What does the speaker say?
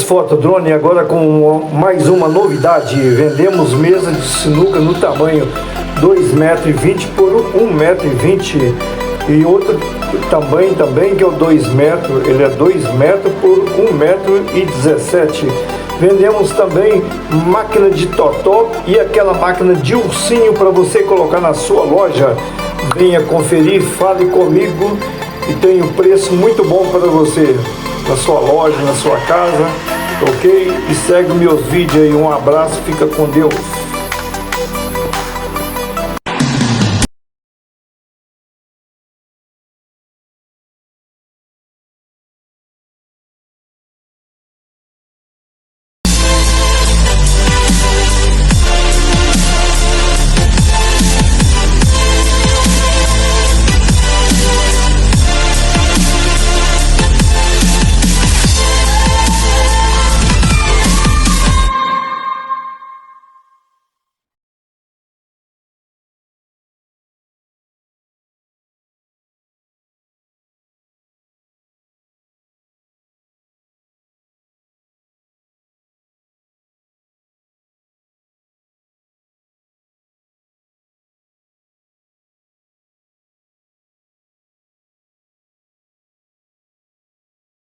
Fotodrone agora com mais uma novidade. Vendemos mesa de sinuca no tamanho 2,20 m por 1,20 m e outro tamanho também que é o 2 metros, ele é 2 metros por 1,17 m. Vendemos também máquina de totó e aquela máquina de ursinho para você colocar na sua loja. Venha conferir, fale comigo e tem um preço muito bom para você na sua loja, na sua casa, ok? E segue meus vídeos aí. Um abraço, fica com Deus.